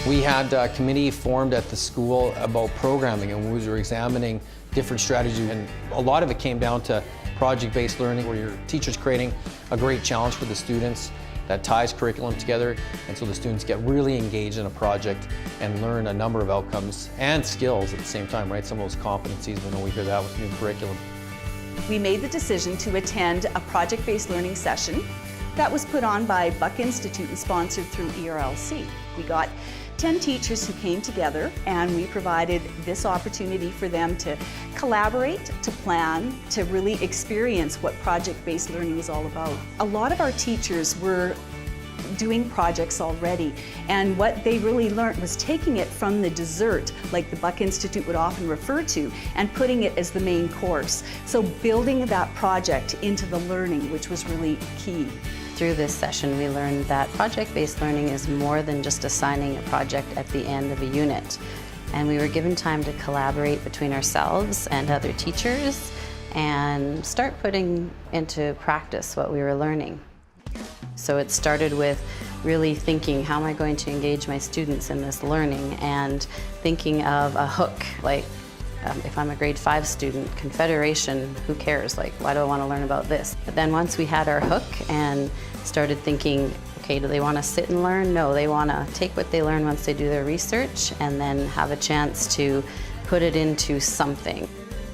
We had a committee formed at the school about programming, and we were examining different strategies, and a lot of it came down to project-based learning, where your teacher's creating a great challenge for the students that ties curriculum together, and so the students get really engaged in a project and learn a number of outcomes and skills at the same time, right? Some of those competencies, we know we hear that with new curriculum. We made the decision to attend a project-based learning session that was put on by Buck Institute and sponsored through ERLC. We got 10 teachers who came together, and we provided this opportunity for them to collaborate, to plan, to really experience what project-based learning is all about. A lot of our teachers were doing projects already, and what they really learned was taking it from the dessert, like the Buck Institute would often refer to, and putting it as the main course. So building that project into the learning, which was really key. Through this session, we learned that project-based learning is more than just assigning a project at the end of a unit. And we were given time to collaborate between ourselves and other teachers and start putting into practice what we were learning. So it started with really thinking, how am I going to engage my students in this learning, and thinking of a hook, like if I'm a grade 5 student, Confederation, who cares? Like, why do I want to learn about this? But then once we had our hook and started thinking, okay, do they want to sit and learn? No, they want to take what they learn once they do their research and then have a chance to put it into something.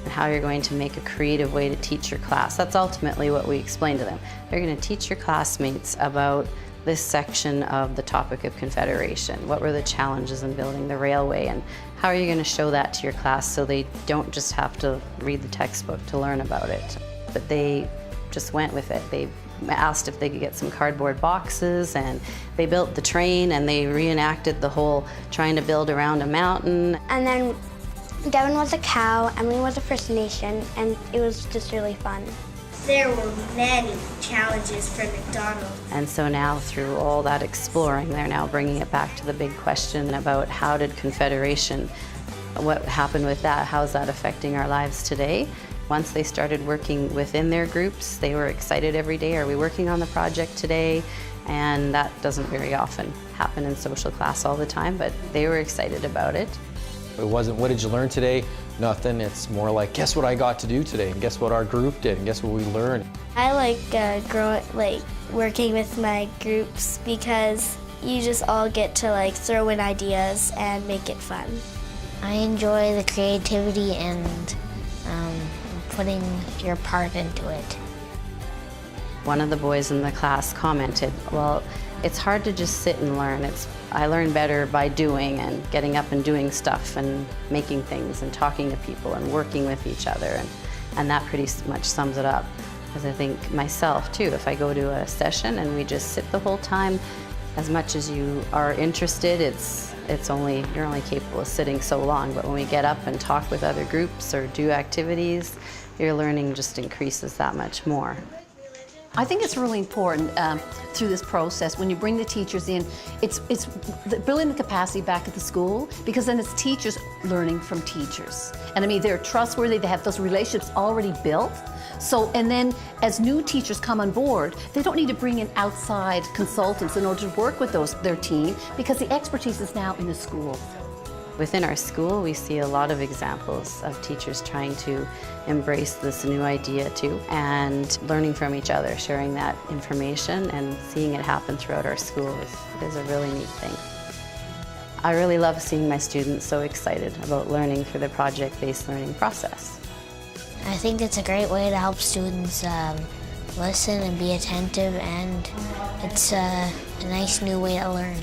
How you're going to make a creative way to teach your class. That's ultimately what we explain to them. You're going to teach your classmates about this section of the topic of Confederation. What were the challenges in building the railway, and how are you going to show that to your class so they don't just have to read the textbook to learn about it? But they just went with it. They asked if they could get some cardboard boxes, and they built the train, and they reenacted the whole trying to build around a mountain. And then Devin was a cow, Emily was a First Nation, and it was just really fun. There were many challenges for McDonald's. And so now, through all that exploring, they're now bringing it back to the big question about how did Confederation, what happened with that, how's that affecting our lives today? Once they started working within their groups, they were excited every day. Are we working on the project today? And that doesn't very often happen in social class all the time, but they were excited about it. It wasn't, what did you learn today? Nothing. It's more like, guess what I got to do today, and guess what our group did, and guess what we learned. I like working with my groups because you just all get to throw in ideas and make it fun. I enjoy the creativity and putting your part into it. One of the boys in the class commented, well, it's hard to just sit and learn. I learn better by doing and getting up and doing stuff and making things and talking to people and working with each other. And that pretty much sums it up. Because I think myself too, if I go to a session and we just sit the whole time, as much as you are interested, you're only capable of sitting so long. But when we get up and talk with other groups or do activities, your learning just increases that much more. I think it's really important through this process, when you bring the teachers in, it's building the capacity back at the school, because then it's teachers learning from teachers. And I mean, they're trustworthy, they have those relationships already built. So, and then as new teachers come on board, they don't need to bring in outside consultants in order to work with their team, because the expertise is now in the school. Within our school, we see a lot of examples of teachers trying to embrace this new idea too, and learning from each other, sharing that information and seeing it happen throughout our school is a really neat thing. I really love seeing my students so excited about learning through the project-based learning process. I think it's a great way to help students listen and be attentive, and it's a nice new way to learn.